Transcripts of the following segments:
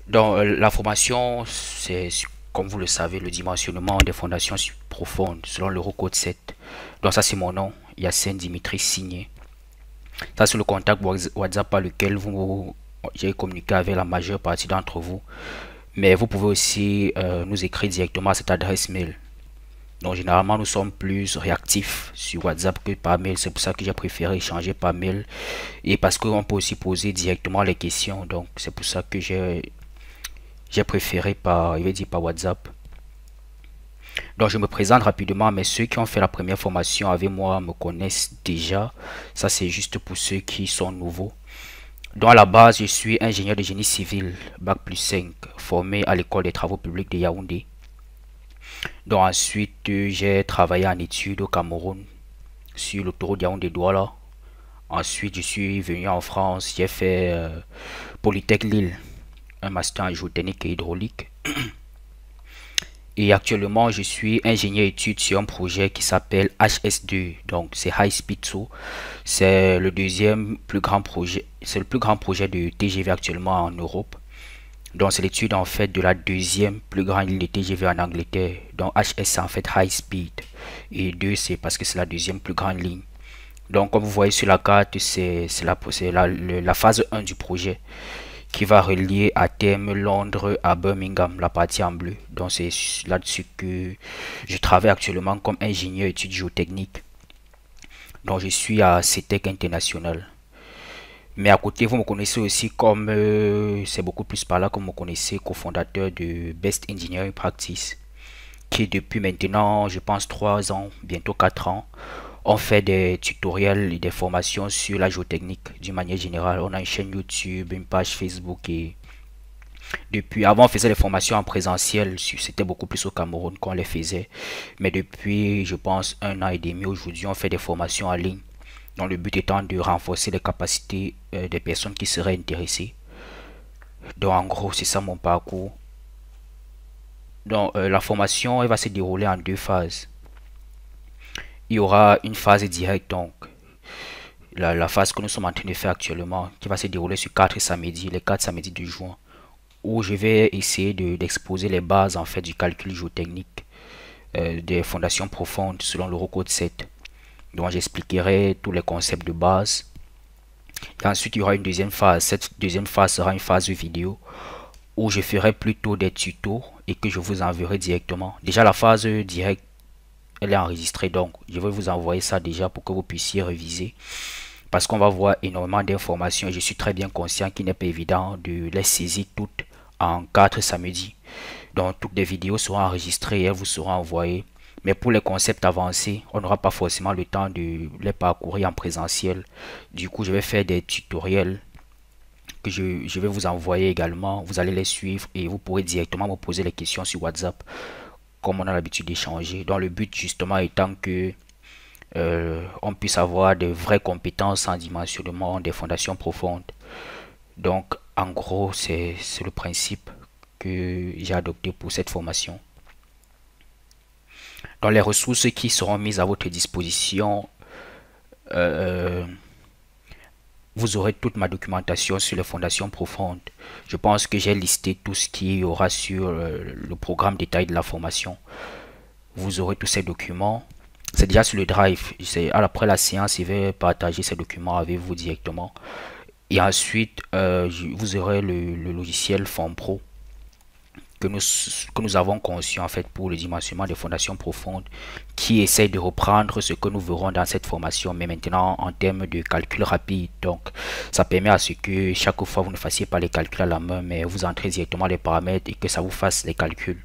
Donc, la formation, c'est, comme vous le savez, le dimensionnement des fondations profondes selon l'Eurocode 7. Donc, ça, c'est mon nom, Yassine Dimitri Signé. Ça, c'est le contact WhatsApp par lequel j'ai communiqué avec la majeure partie d'entre vous. Mais vous pouvez aussi nous écrire directement à cette adresse mail. Donc, généralement, nous sommes plus réactifs sur WhatsApp que par mail. C'est pour ça que j'ai préféré échanger par mail. Et parce qu'on peut aussi poser directement les questions. Donc, c'est pour ça que j'ai préféré par WhatsApp. Donc je me présente rapidement, mais ceux qui ont fait la première formation avec moi me connaissent déjà. Ça c'est juste pour ceux qui sont nouveaux. Donc à la base, je suis ingénieur de génie civil, Bac plus 5, formé à l'école des travaux publics de Yaoundé. Donc ensuite, j'ai travaillé en études au Cameroun sur l'autoroute Yaoundé-Douala. Ensuite, je suis venu en France, j'ai fait Polytech Lille, un master en géotechnique et hydraulique. Et actuellement, je suis ingénieur études sur un projet qui s'appelle HS2. Donc, c'est High Speed So. C'est le deuxième plus grand projet. C'est le plus grand projet de TGV actuellement en Europe. Donc, c'est l'étude en fait de la deuxième plus grande ligne de TGV en Angleterre. Donc, HS c'est en fait High Speed. Et 2 c'est parce que c'est la deuxième plus grande ligne. Donc, comme vous voyez sur la carte, c'est la phase 1 du projet qui va relier à terme Londres à Birmingham, la partie en bleu. Donc c'est là-dessus que je travaille actuellement comme ingénieur études géotechniques. Donc je suis à CETEC International. Mais à côté, vous me connaissez aussi comme, c'est beaucoup plus par là que vous me connaissez, cofondateur de Best Engineering Practice, qui depuis maintenant, je pense, 3 ans, bientôt 4 ans, on fait des tutoriels et des formations sur la géotechnique d'une manière générale. On a une chaîne YouTube, une page Facebook et depuis, avant, on faisait les formations en présentiel, c'était beaucoup plus au Cameroun qu'on les faisait. Mais depuis, je pense, 1 an et demi, aujourd'hui, on fait des formations en ligne. Donc, le but étant de renforcer les capacités des personnes qui seraient intéressées. Donc, en gros, c'est ça mon parcours. Donc, la formation, elle va se dérouler en 2 phases. Il y aura une phase directe, donc, la phase que nous sommes en train de faire actuellement, qui va se dérouler sur 4 samedis, les 4 samedis de juin, où je vais essayer d'exposer les bases en fait du calcul géotechnique des fondations profondes selon l'Eurocode 7. Donc j'expliquerai tous les concepts de base. Et ensuite il y aura une deuxième phase. Cette deuxième phase sera une phase vidéo où je ferai plutôt des tutos et que je vous enverrai directement. Déjà la phase directe, elle est enregistrée, donc je vais vous envoyer ça déjà pour que vous puissiez réviser. Parce qu'on va voir énormément d'informations et je suis très bien conscient qu'il n'est pas évident de les saisir toutes en 4 samedis. Donc toutes les vidéos seront enregistrées et elles vous seront envoyées. Mais pour les concepts avancés, on n'aura pas forcément le temps de les parcourir en présentiel. Du coup, je vais faire des tutoriels que je vais vous envoyer également. Vous allez les suivre et vous pourrez directement me poser les questions sur WhatsApp comme on a l'habitude d'échanger. Donc le but justement étant que on puisse avoir de vraies compétences en dimensionnement des fondations profondes. Donc en gros, c'est le principe que j'ai adopté pour cette formation. Dans les ressources qui seront mises à votre disposition, euh, vous aurez toute ma documentation sur les fondations profondes. Je pense que j'ai listé tout ce qu'il y aura sur le programme détaillé de la formation. Vous aurez tous ces documents. C'est déjà sur le drive. Après la séance, je vais partager ces documents avec vous directement. Et ensuite, vous aurez le logiciel FormPro que nous avons conçu en fait pour le dimensionnement des fondations profondes qui essaye de reprendre ce que nous verrons dans cette formation mais maintenant en termes de calcul rapide. Donc ça permet à ce que chaque fois vous ne fassiez pas les calculs à la main mais vous entrez directement les paramètres et que ça vous fasse les calculs.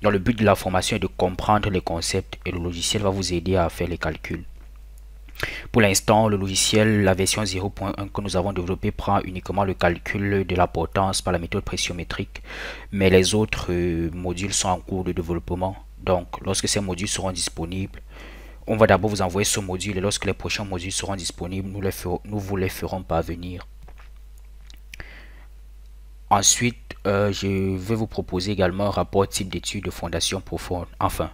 Donc le but de la formation est de comprendre les concepts et le logiciel va vous aider à faire les calculs. Pour l'instant, le logiciel, la version 0.1 que nous avons développé prend uniquement le calcul de la potence par la méthode pressiométrique, mais les autres modules sont en cours de développement. Donc, lorsque ces modules seront disponibles, on va d'abord vous envoyer ce module et lorsque les prochains modules seront disponibles, nous vous les ferons parvenir. Ensuite, je vais vous proposer également un rapport type d'étude de fondation profonde. Enfin,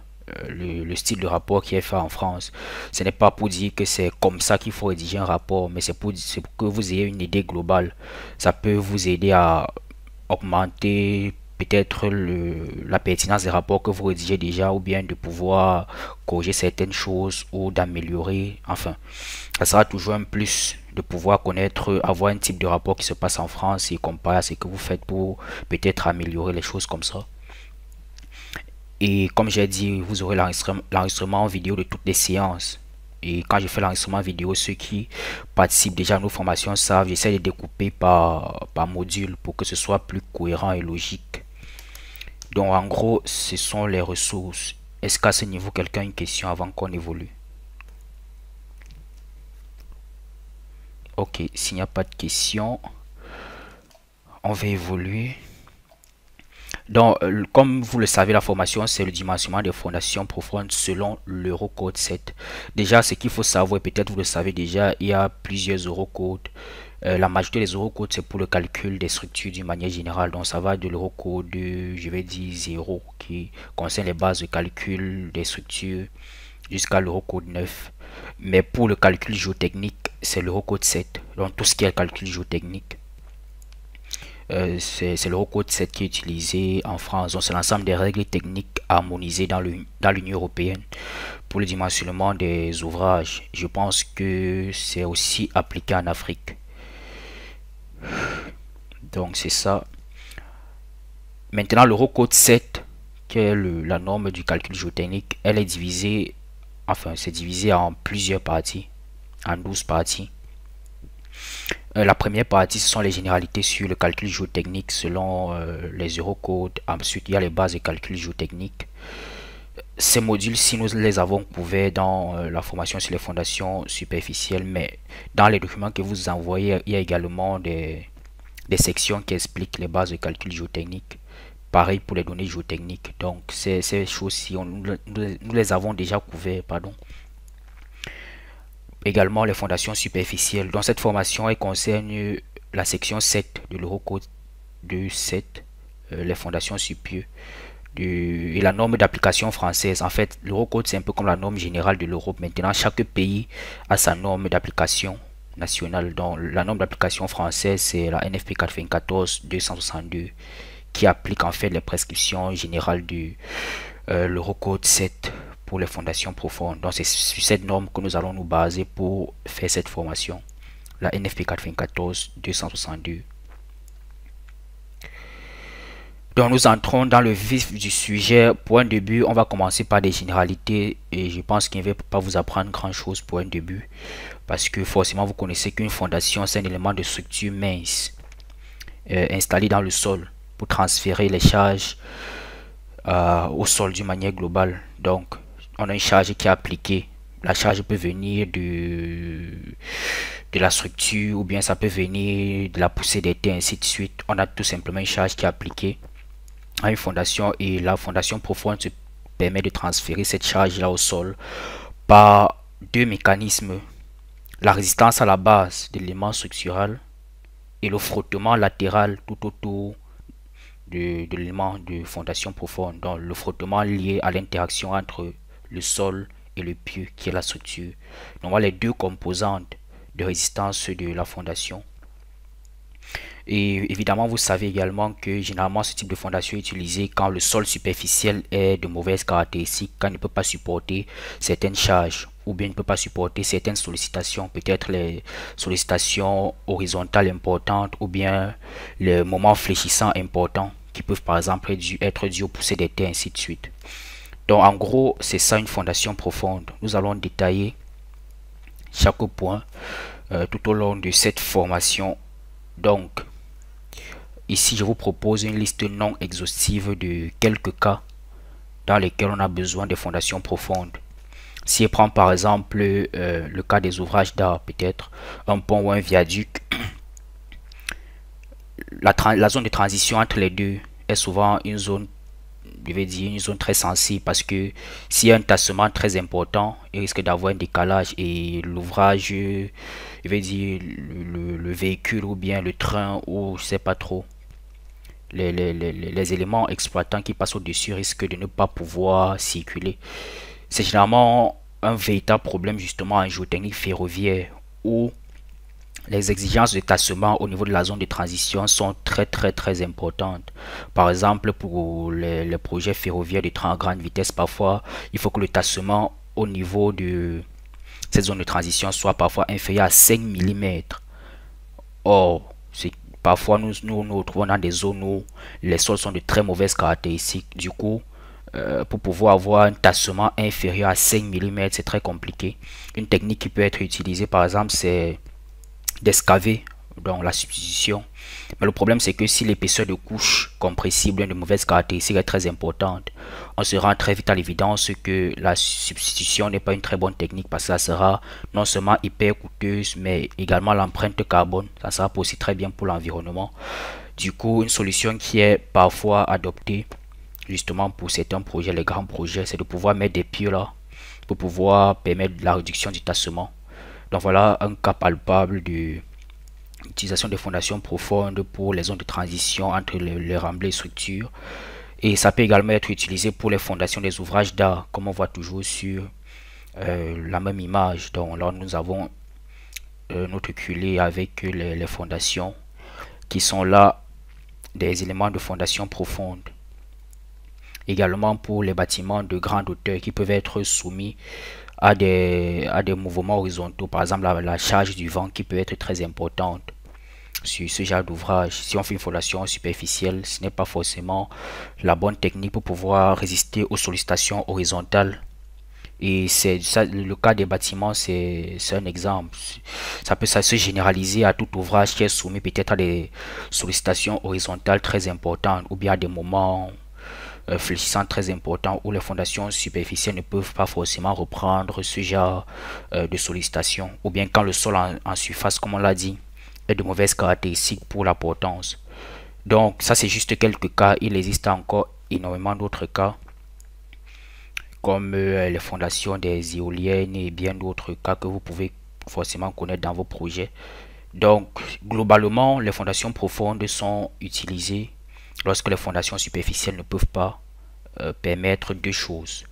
le style de rapport qui est fait en France. Ce n'est pas pour dire que c'est comme ça qu'il faut rédiger un rapport, mais c'est pour que vous ayez une idée globale. Ça peut vous aider augmenter peut-être la pertinence des rapports que vous rédigez déjà, ou bien de pouvoir corriger certaines choses ou d'améliorer. Enfin, ça sera toujours un plus de pouvoir connaître, avoir un type de rapport qui se passe en France et comparer à ce que vous faites pour peut-être améliorer les choses comme ça. Et comme j'ai dit, vous aurez l'enregistrement vidéo de toutes les séances. Et quand je fais l'enregistrement vidéo, ceux qui participent déjà à nos formations savent, j'essaie de découper par module pour que ce soit plus cohérent et logique. Donc en gros, ce sont les ressources. Est-ce qu'à ce niveau, quelqu'un a une question avant qu'on évolue? Ok, s'il n'y a pas de question, on va évoluer. Donc, comme vous le savez, la formation, c'est le dimensionnement des fondations profondes selon l'Eurocode 7. Déjà, ce qu'il faut savoir, peut-être vous le savez déjà, il y a plusieurs Eurocodes. La majorité des Eurocodes, c'est pour le calcul des structures d'une manière générale. Donc, ça va de l'Eurocode, je vais dire 0, qui concerne les bases de calcul des structures, jusqu'à l'Eurocode 9. Mais pour le calcul géotechnique, c'est l'Eurocode 7. Donc, tout ce qui est calcul géotechnique. C'est l'Eurocode 7 qui est utilisé en France. Donc c'est l'ensemble des règles techniques harmonisées dans l'Union européenne pour le dimensionnement des ouvrages. Je pense que c'est aussi appliqué en Afrique. Donc c'est ça. Maintenant l'Eurocode 7, qui est la norme du calcul géotechnique, elle est divisée, enfin c'est divisé en plusieurs parties, en 12 parties. La première partie, ce sont les généralités sur le calcul géotechnique selon les Eurocodes. Ensuite, il y a les bases de calcul géotechnique. Ces modules-ci, nous les avons couverts dans la formation sur les fondations superficielles, mais dans les documents que vous envoyez, il y a également des sections qui expliquent les bases de calcul géotechnique. Pareil pour les données géotechniques. Donc, ces choses-ci, nous les avons déjà couvertes, pardon. Également les fondations superficielles. Dans cette formation, elle concerne la section 7 de l'Eurocode 2.7, les fondations supérieures et la norme d'application française. En fait, l'Eurocode, c'est un peu comme la norme générale de l'Europe. Maintenant, chaque pays a sa norme d'application nationale. Donc, la norme d'application française, c'est la NFP 94-262 qui applique en fait les prescriptions générales de l'Eurocode 7 pour les fondations profondes. Donc c'est sur cette norme que nous allons nous baser pour faire cette formation, la NFP 94-262. Donc nous entrons dans le vif du sujet. Pour un début, on va commencer par des généralités et je pense qu'il ne va pas vous apprendre grand chose pour un début, parce que forcément vous connaissez qu'une fondation, c'est un élément de structure mince installé dans le sol pour transférer les charges au sol d'une manière globale. Donc on a une charge qui est appliquée. La charge peut venir de la structure, ou bien ça peut venir de la poussée des terres, ainsi de suite. On a tout simplement une charge qui est appliquée à une fondation, et la fondation profonde se permet de transférer cette charge là au sol par deux mécanismes: la résistance à la base de l'élément structural et le frottement latéral tout autour de l'élément de fondation profonde. Donc le frottement lié à l'interaction entre le sol et le pieu qui est la structure. Donc voilà les deux composantes de résistance de la fondation. Et évidemment vous savez également que généralement ce type de fondation est utilisé quand le sol superficiel est de mauvaises caractéristiques, quand il ne peut pas supporter certaines charges, ou bien il ne peut pas supporter certaines sollicitations, peut-être les sollicitations horizontales importantes, ou bien les moments fléchissants importants qui peuvent par exemple être dus aux poussées des terres, ainsi de suite. Donc en gros c'est ça une fondation profonde. Nous allons détailler chaque point tout au long de cette formation. Donc ici je vous propose une liste non exhaustive de quelques cas dans lesquels on a besoin de fondations profondes. Si on prend par exemple le cas des ouvrages d'art, peut-être un pont ou un viaduc, la zone de transition entre les deux est souvent une zone, je vais dire, une zone très sensible, parce que s'il y a un tassement très important, il risque d'avoir un décalage et l'ouvrage, je vais dire le véhicule ou bien le train, ou je sais pas trop, les éléments exploitants qui passent au-dessus risquent de ne pas pouvoir circuler. C'est généralement un véritable problème justement en géotechnique ferroviaire, où les exigences de tassement au niveau de la zone de transition sont très importantes. Par exemple, pour les projets ferroviaires de train à grande vitesse, parfois, il faut que le tassement au niveau de cette zone de transition soit parfois inférieur à 5 mm. Or, parfois nous retrouvons dans des zones où les sols sont de très mauvaises caractéristiques. Du coup, pour pouvoir avoir un tassement inférieur à 5 mm, c'est très compliqué. Une technique qui peut être utilisée, par exemple, c'est d'excaver dans la substitution. Mais le problème, c'est que si l'épaisseur de couche compressible de mauvaises caractéristiques est très importante, on se rend très vite à l'évidence que la substitution n'est pas une très bonne technique, parce que ça sera non seulement hyper coûteuse, mais également l'empreinte carbone. Ça sera pas aussi très bien pour l'environnement. Du coup, une solution qui est parfois adoptée justement pour certains projets, les grands projets, c'est de pouvoir mettre des pieux là pour pouvoir permettre la réduction du tassement. Donc voilà un cas palpable de l'utilisation des fondations profondes pour les zones de transition entre les remblais et structures. Et ça peut également être utilisé pour les fondations des ouvrages d'art, comme on voit toujours sur la même image. Donc là, nous avons notre culé avec les fondations qui sont là des éléments de fondation profonde. Également pour les bâtiments de grande hauteur qui peuvent être soumis à des mouvements horizontaux, par exemple la charge du vent qui peut être très importante sur ce genre d'ouvrage. Si on fait une fondation superficielle, ce n'est pas forcément la bonne technique pour pouvoir résister aux sollicitations horizontales. Et c'est ça, le cas des bâtiments, c'est un exemple. Ça peut se généraliser à tout ouvrage qui est soumis peut-être à des sollicitations horizontales très importantes, ou bien à des moments fléchissants très importants où les fondations superficielles ne peuvent pas forcément reprendre ce genre de sollicitation, ou bien quand le sol en surface, comme on l'a dit, est de mauvaises caractéristiques pour la portance. Donc ça, c'est juste quelques cas. Il existe encore énormément d'autres cas, comme les fondations des éoliennes et bien d'autres cas que vous pouvez forcément connaître dans vos projets. Donc globalement, les fondations profondes sont utilisées lorsque les fondations superficielles ne peuvent pas permettre deux choses: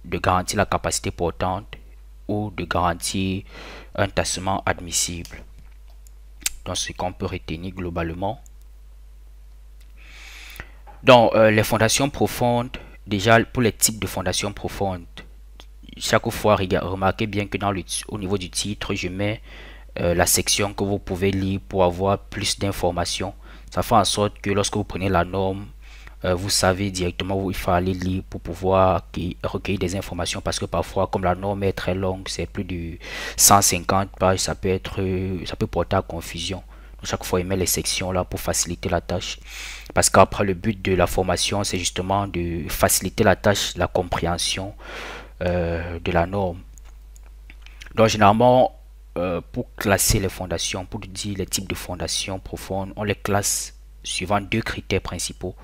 de garantir la capacité portante ou de garantir un tassement admissible. Donc ce qu'on peut retenir globalement. Donc les fondations profondes, déjà pour les types de fondations profondes, chaque fois remarquez bien que au niveau du titre, je mets la section que vous pouvez lire pour avoir plus d'informations. Ça fait en sorte que lorsque vous prenez la norme, vous savez directement où il faut aller lire pour pouvoir recueillir des informations, parce que parfois, comme la norme est très longue, c'est plus de 150 pages, ça peut porter à confusion. Donc, chaque fois, il met les sections là pour faciliter la tâche, parce qu'après, le but de la formation, c'est justement de faciliter la tâche, la compréhension de la norme. Donc généralement, pour classer les fondations, pour dire les types de fondations profondes, on les classe suivant deux critères principaux.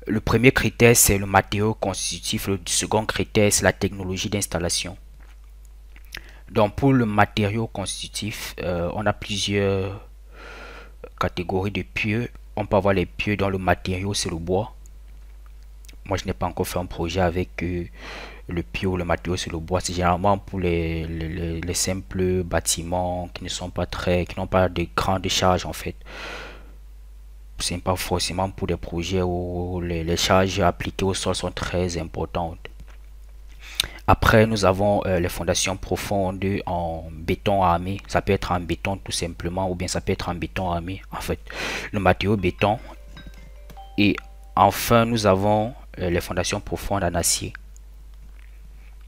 Le premier critère, c'est le matériau constitutif. Le second critère, c'est la technologie d'installation. Donc pour le matériau constitutif, on a plusieurs catégories de pieux. On peut avoir les pieux dont le matériau, c'est le bois. Moi, je n'ai pas encore fait un projet avec le pieu ou le matériau, c'est le bois. C'est généralement pour les simples bâtiments qui ne sont pas qui n'ont pas de grandes charges en fait. C'est pas forcément pour des projets où les charges appliquées au sol sont très importantes. Après, nous avons les fondations profondes en béton armé. Ça peut être en béton tout simplement, ou bien ça peut être en béton armé. En fait, le matériau béton. Et enfin, nous avons les fondations profondes en acier.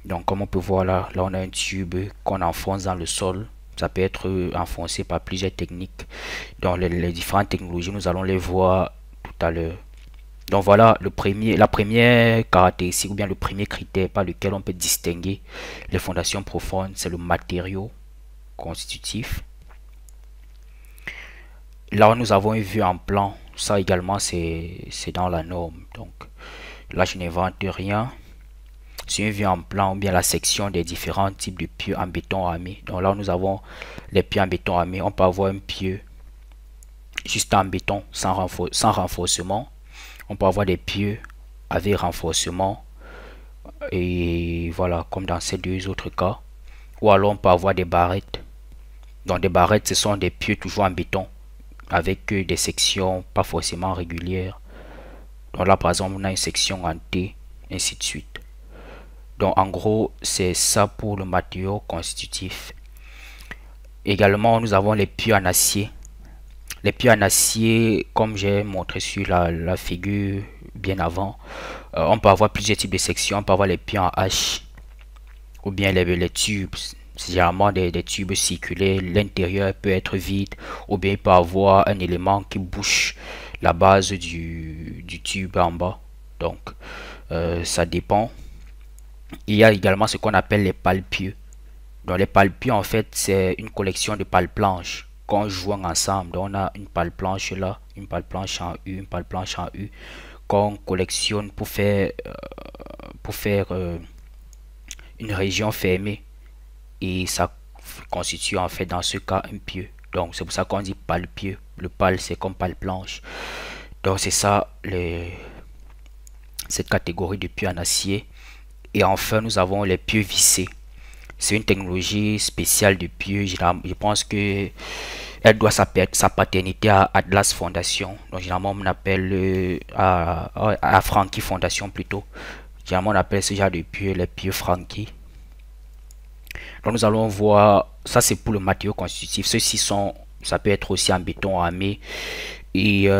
Donc, comme on peut voir là, on a un tube qu'on enfonce dans le sol. Ça peut être enfoncé par plusieurs techniques. Dans les différentes technologies, nous allons les voir tout à l'heure. Donc voilà la première caractéristique, ou bien le premier critère par lequel on peut distinguer les fondations profondes, c'est le matériau constitutif. Là, nous avons une vue en plan. Ça également, c'est dans la norme. Donc là, je n'invente rien. C'est une vue en plan, ou bien la section des différents types de pieux en béton armé. Donc là, nous avons les pieux en béton armé. On peut avoir un pieu juste en béton sans renforcement. On peut avoir des pieux avec renforcement. Et voilà, comme dans ces deux autres cas. Ou alors on peut avoir des barrettes. Donc des barrettes, ce sont des pieux toujours en béton avec des sections pas forcément régulières. Donc là par exemple on a une section en T, ainsi de suite. Donc en gros c'est ça pour le matériau constitutif. Également nous avons les pieux en acier. Les pieux en acier, comme j'ai montré sur la figure bien avant, on peut avoir plusieurs types de sections. On peut avoir les pieux en H ou bien les tubes. C'est généralement des tubes circulaires. L'intérieur peut être vide ou bien il peut avoir un élément qui bouche la base du tube en bas. Donc ça dépend. Il y a également ce qu'on appelle les pales-pieux. Donc les pales-pieux en fait c'est une collection de pales planches qu'on joint ensemble. Donc on a une pale planche là, une pale planche en U, une pale planche en U qu'on collectionne pour faire une région fermée et ça constitue en fait dans ce cas un pieu. Donc c'est pour ça qu'on dit pale-pieu. Le pale c'est comme pale planche. Donc c'est ça cette catégorie de pieux en acier. Et enfin nous avons les pieux vissés. C'est une technologie spéciale de pieux. Je pense que elle doit sa paternité à Atlas Fondation. Donc généralement on appelle à Frankie Fondation plutôt. Généralement on appelle ce genre de pieux les pieux Frankie. Donc nous allons voir, ça c'est pour le matériau constitutif. Ceux-ci sont, ça peut être aussi en béton armé. Et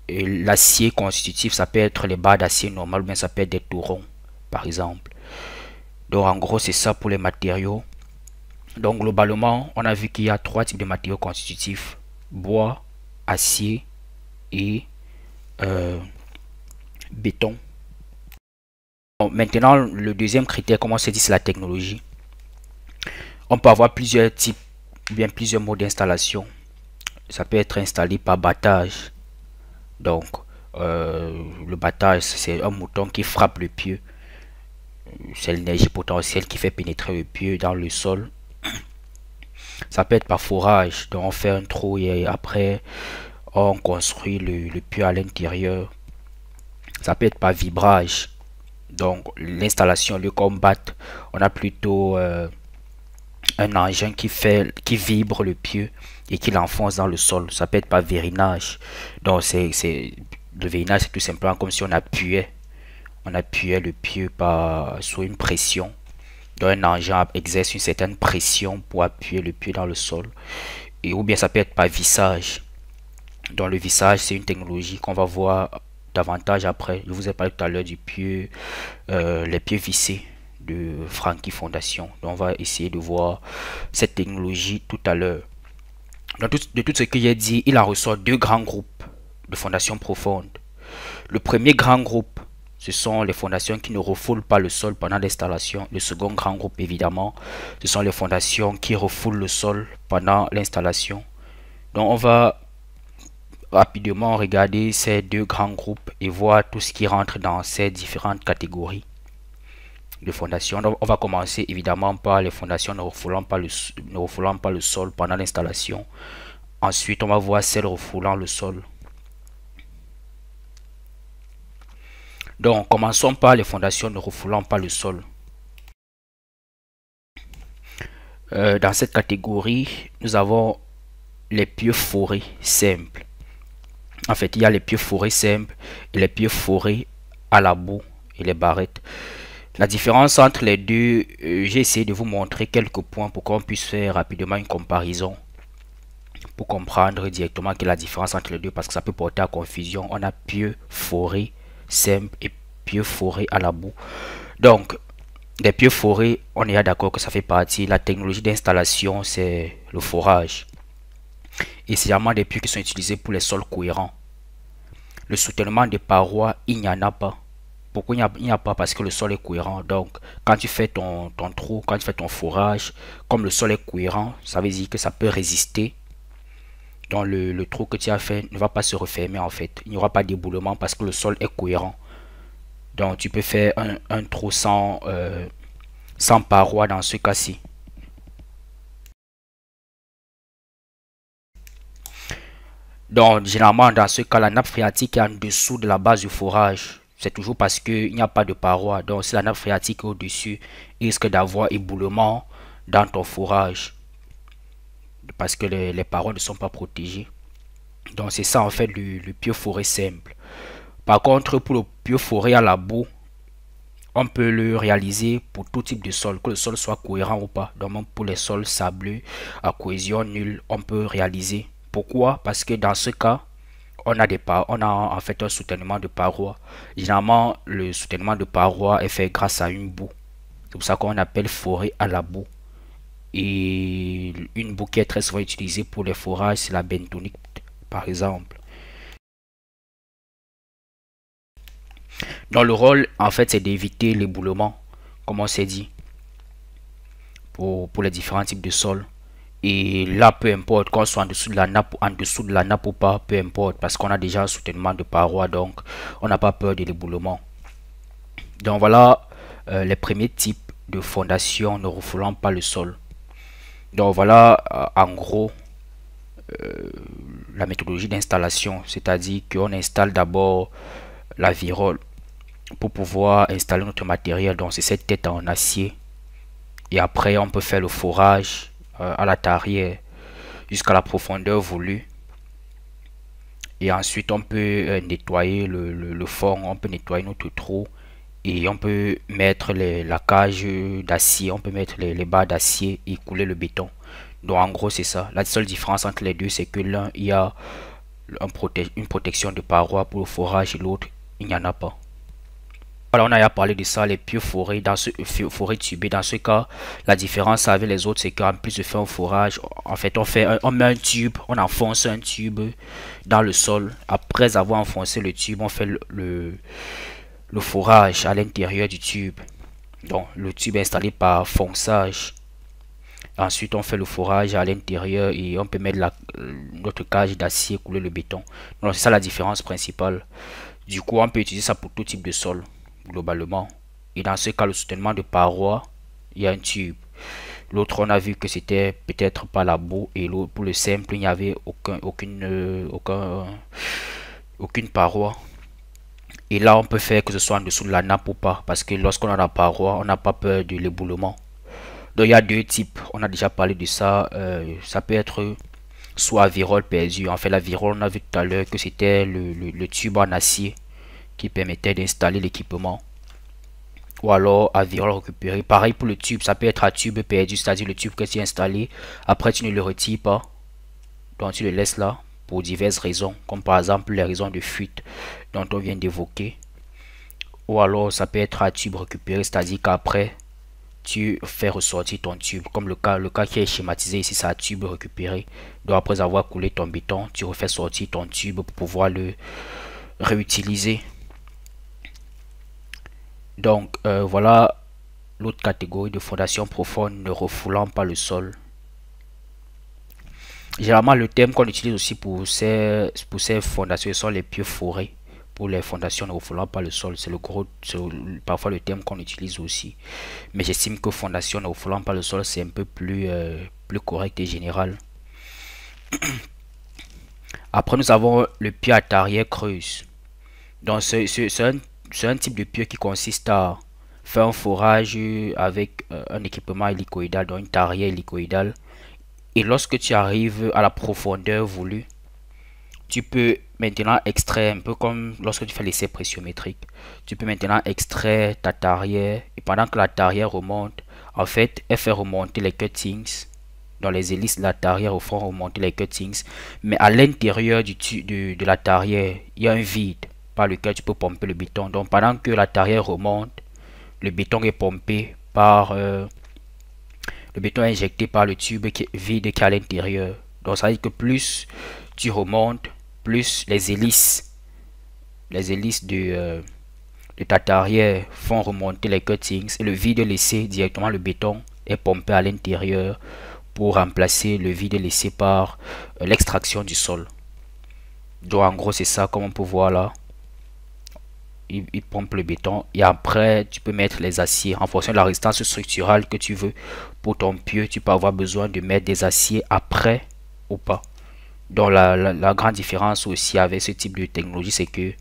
l'acier constitutif, ça peut être les barres d'acier normal ou bien ça peut être des tourons par exemple. Donc en gros c'est ça pour les matériaux. Donc globalement on a vu qu'il y a trois types de matériaux constitutifs: bois, acier et béton. Bon, maintenant le deuxième critère, comme on s'est dit, c'est la technologie. On peut avoir plusieurs types ou bien plusieurs modes d'installation. Ça peut être installé par battage. Donc le battage c'est un mouton qui frappe le pieu. C'est l'énergie potentielle qui fait pénétrer le pieu dans le sol. Ça peut être par forage, donc on fait un trou et après on construit le pieu à l'intérieur. Ça peut être par vibrage, donc l'installation, le combat, on a plutôt un engin qui vibre le pieu et qui l'enfonce dans le sol. Ça peut être par vérinage, donc le vérinage c'est tout simplement comme si on appuyait le pieu sous une pression. Donc un engin exerce une certaine pression pour appuyer le pieu dans le sol. Et ou bien ça peut être par vissage. Donc le vissage c'est une technologie qu'on va voir davantage après. Je vous ai parlé tout à l'heure du pieu, les pieux vissés de Frankie Fondation. Donc on va essayer de voir cette technologie tout à l'heure. De tout ce que j'ai dit, il en ressort deux grands groupes de fondations profondes. Le premier grand groupe, ce sont les fondations qui ne refoulent pas le sol pendant l'installation. Le second grand groupe, évidemment, ce sont les fondations qui refoulent le sol pendant l'installation. Donc on va rapidement regarder ces deux grands groupes et voir tout ce qui rentre dans ces différentes catégories de fondations. Donc on va commencer évidemment par les fondations ne refoulant pas le sol pendant l'installation. Ensuite on va voir celles refoulant le sol. Donc commençons par les fondations ne refoulant pas le sol. Dans cette catégorie, nous avons les pieux forés simples. En fait, il y a les pieux forés simples et les pieux forés à la boue et les barrettes. La différence entre les deux, j'ai essayé de vous montrer quelques points pour qu'on puisse faire rapidement une comparaison. Pour comprendre directement quelle est la différence entre les deux, parce que ça peut porter à confusion. On a pieux forés simple et pieux forés à la boue. Donc, les pieux forés, on est d'accord que ça fait partie. La technologie d'installation, c'est le forage. Et c'est vraiment des pieux qui sont utilisés pour les sols cohérents. Le soutènement des parois, il n'y en a pas. Pourquoi il n'y a pas? Parce que le sol est cohérent. Donc, quand tu fais ton trou, quand tu fais ton forage, comme le sol est cohérent, ça veut dire que ça peut résister. Donc, le trou que tu as fait ne va pas se refermer en fait. Il n'y aura pas d'éboulement parce que le sol est cohérent. Donc, tu peux faire un trou sans parois dans ce cas-ci. Donc, généralement, dans ce cas, la nappe phréatique est en dessous de la base du forage. C'est toujours parce qu'il n'y a pas de paroi. Donc, si la nappe phréatique est au-dessus, il risque d'avoir éboulement dans ton forage. parce que les parois ne sont pas protégées. Donc c'est ça en fait le pieu foré simple. Par contre, pour le pieu foré à la boue, on peut le réaliser pour tout type de sol, que le sol soit cohérent ou pas. Donc pour les sols sableux à cohésion nulle, on peut réaliser. Pourquoi? Parce que dans ce cas, on a en fait un soutènement de parois. Généralement, le soutènement de parois est fait grâce à une boue. C'est pour ça qu'on appelle forêt à la boue. Et une boue qui est très souvent utilisée pour les forages, c'est la bentonite, par exemple. Donc le rôle, en fait, c'est d'éviter l'éboulement, comme on s'est dit, pour les différents types de sols. Et là, peu importe qu'on soit en dessous de la nappe ou pas, peu importe, parce qu'on a déjà un soutènement de parois, donc on n'a pas peur de l'éboulement. Donc voilà les premiers types de fondations ne refoulant pas le sol. Donc voilà en gros la méthodologie d'installation, c'est-à-dire qu'on installe d'abord la virole pour pouvoir installer notre matériel. Donc c'est cette tête en acier. Et après on peut faire le forage à la tarière jusqu'à la profondeur voulue. Et ensuite on peut nettoyer le fond, on peut nettoyer notre trou. Et on peut mettre la cage d'acier, on peut mettre les barres d'acier et couler le béton. Donc en gros c'est ça. La seule différence entre les deux c'est que l'un il y a une protection de paroi pour le forage et l'autre il n'y en a pas. Voilà, on a parlé de ça, les pieux forés, dans ce forêt tubé. Dans ce cas, la différence avec les autres, c'est qu'en plus de faire un forage, en fait, on met un tube, on enfonce un tube dans le sol. Après avoir enfoncé le tube, on fait le forage à l'intérieur du tube. Donc, le tube est installé par fonçage. Ensuite, on fait le forage à l'intérieur et on peut mettre notre cage d'acier, couler le béton. Donc, c'est ça la différence principale. Du coup, on peut utiliser ça pour tout type de sol, globalement. Et dans ce cas, le soutènement de paroi, il y a un tube. L'autre, on a vu que c'était peut-être pas la boue. Et l'autre, pour le simple, il n'y avait aucune paroi. Et là, on peut faire que ce soit en dessous de la nappe ou pas. Parce que lorsqu'on a la paroi, on n'a pas peur de l'éboulement. Donc, il y a deux types. On a déjà parlé de ça. Ça peut être soit virole perdue. En fait, la virole, on a vu tout à l'heure que c'était le tube en acier qui permettait d'installer l'équipement. Ou alors à virole récupérée. Pareil pour le tube. Ça peut être à tube perdu. C'est-à-dire le tube que tu as installé. Après, tu ne le retires pas. Donc, tu le laisses là. Pour diverses raisons, comme par exemple les raisons de fuite dont on vient d'évoquer. Ou alors ça peut être à tube récupéré, c'est-à-dire qu'après tu fais ressortir ton tube, comme le cas qui est schématisé ici, c'est à tube récupéré. Donc après avoir coulé ton béton, tu refais sortir ton tube pour pouvoir le réutiliser. Donc voilà l'autre catégorie de fondation profonde ne refoulant pas le sol. Généralement, le terme qu'on utilise aussi pour ces fondations sont les pieux forés. Pour les fondations ne refoulant pas le sol, c'est parfois le terme qu'on utilise aussi. Mais j'estime que fondation ne refoulant pas le sol, c'est un peu plus correct et général. Après, nous avons le pieu à tarière creuse. Donc, c'est un type de pieu qui consiste à faire un forage avec un équipement hélicoïdal, donc une tarière hélicoïdale. Et lorsque tu arrives à la profondeur voulue, tu peux maintenant extraire, un peu comme lorsque tu fais l'essai pressiométrique, tu peux maintenant extraire ta tarière. Et pendant que la tarière remonte, en fait, elle fait remonter les cuttings. Dans les hélices de la tarière font remonter les cuttings. Mais à l'intérieur de la tarière, il y a un vide par lequel tu peux pomper le béton. Donc pendant que la tarière remonte, le béton est pompé par... le béton est injecté par le tube vide qui est à l'intérieur. Donc ça veut dire que plus tu remontes, plus les hélices de ta tarière font remonter les cuttings et le vide laissé directement, le béton est pompé à l'intérieur pour remplacer le vide laissé par l'extraction du sol. Donc en gros c'est ça, comme on peut voir là. Il pompe le béton et après tu peux mettre les aciers en fonction de la résistance structurale que tu veux pour ton pieu. Tu peux avoir besoin de mettre des aciers après ou pas. Donc la grande différence aussi avec ce type de technologie, c'est que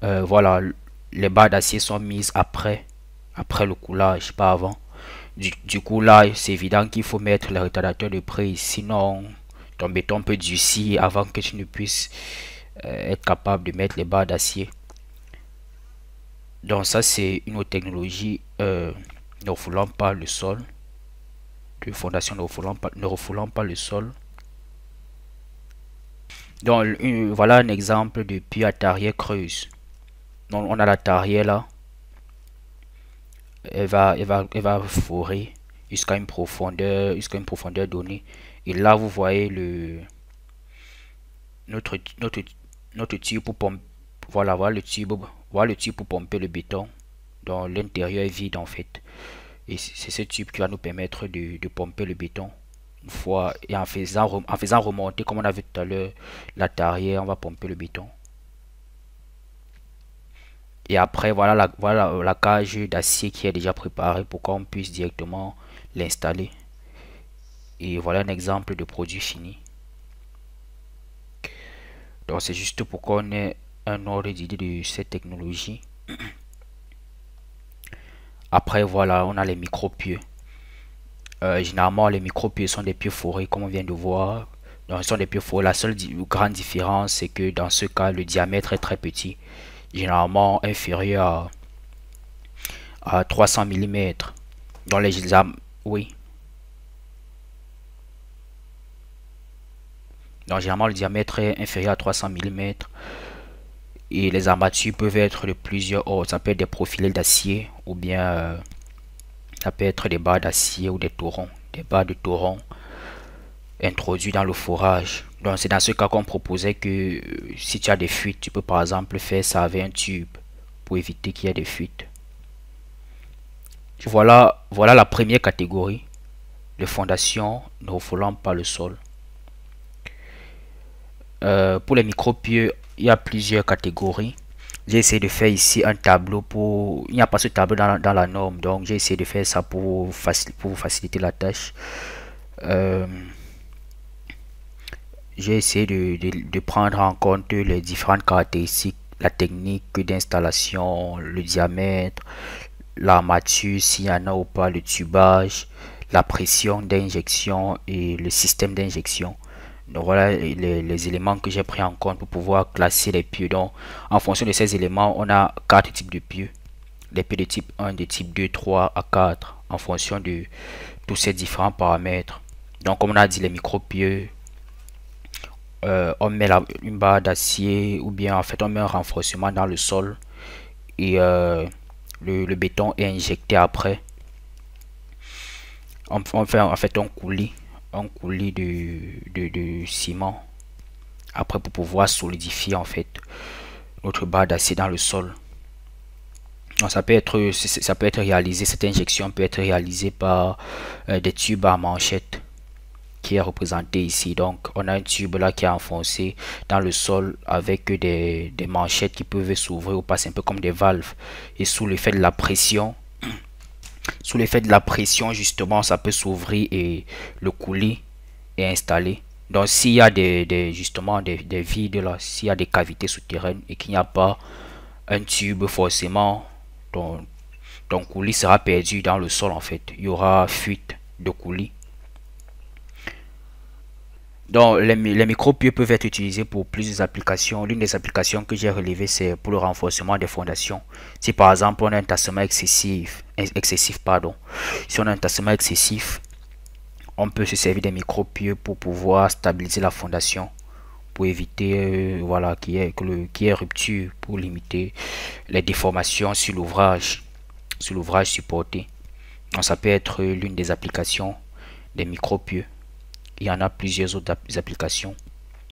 voilà, les barres d'acier sont mises après le coulage, pas avant. Du coup, là, c'est évident qu'il faut mettre le retardateur de prise, sinon ton béton peut durcir avant que tu ne puisses être capable de mettre les barres d'acier. Donc ça, c'est une autre technologie ne refoulant pas le sol, de fondation ne refoulant pas le sol. Donc voilà un exemple de puits à tarière creuse. Donc on a la tarière là, elle va forer jusqu'à une profondeur donnée. Et là vous voyez notre notre tube pour pomper. Voilà le tube pour pomper le béton. Donc l'intérieur est vide en fait. Et c'est ce tube qui va nous permettre de pomper le béton. Une fois, et en faisant remonter, comme on a vu tout à l'heure, la tarière, on va pomper le béton. Et après, voilà la cage d'acier qui est déjà préparée pour qu'on puisse directement l'installer. Et voilà un exemple de produit fini. Donc c'est juste pour qu'on ait un ordre d'idée de cette technologie. Après, voilà, on a les micro-pieux. Généralement, les micro-pieux sont des pieux forés, comme on vient de voir. Donc, ce sont des pieux forés. La seule grande différence, c'est que dans ce cas, le diamètre est très petit. Généralement inférieur à 300 mm. Dans les oui. Donc, généralement, le diamètre est inférieur à 300 mm. Et les armatures peuvent être de plusieurs ordres. Ça peut être des profilés d'acier ou bien ça peut être des barres d'acier ou des torons. Des barres de torons introduits dans le forage. Donc c'est dans ce cas qu'on proposait que si tu as des fuites, tu peux par exemple faire ça avec un tube pour éviter qu'il y ait des fuites. Voilà la première catégorie, les fondations ne refoulant pas le sol. Pour les micro-pieux, il y a plusieurs catégories. J'ai essayé de faire ici un tableau pour... Il n'y a pas ce tableau dans la norme, donc j'ai essayé de faire ça pour vous faciliter la tâche. J'ai essayé de prendre en compte les différentes caractéristiques, la technique d'installation, le diamètre, l'armature, s'il y en a ou pas, le tubage, la pression d'injection et le système d'injection. Donc voilà les éléments que j'ai pris en compte pour pouvoir classer les pieux. Donc en fonction de ces éléments, on a 4 types de pieux. Les pieux de type 1, de type 2, 3 à 4 en fonction de tous ces différents paramètres. Donc comme on a dit, les micro-pieux, on met une barre d'acier ou bien en fait on met un renforcement dans le sol et le béton est injecté après. On fait en fait un coulis de ciment après pour pouvoir solidifier en fait notre barre d'acier dans le sol. Donc ça peut être réalisé, cette injection peut être réalisée par des tubes à manchette qui est représenté ici. Donc on a un tube là qui est enfoncé dans le sol avec des manchettes qui peuvent s'ouvrir ou passer un peu comme des valves, et sous l'effet de la pression justement ça peut s'ouvrir et le coulis est installé. Donc s'il y a justement des vides là, s'il y a des cavités souterraines et qu'il n'y a pas un tube, forcément ton coulis sera perdu dans le sol en fait. Il y aura fuite de coulis. Donc les micro-pieux peuvent être utilisés pour plusieurs applications. L'une des applications que j'ai relevées, c'est pour le renforcement des fondations. Si par exemple on a un tassement excessif, si on a un tassement excessif, on peut se servir des micro-pieux pour pouvoir stabiliser la fondation, pour éviter voilà qu'il y ait rupture, pour limiter les déformations sur l'ouvrage supporté. Donc ça peut être l'une des applications des micro-pieux. Il y en a plusieurs autres applications.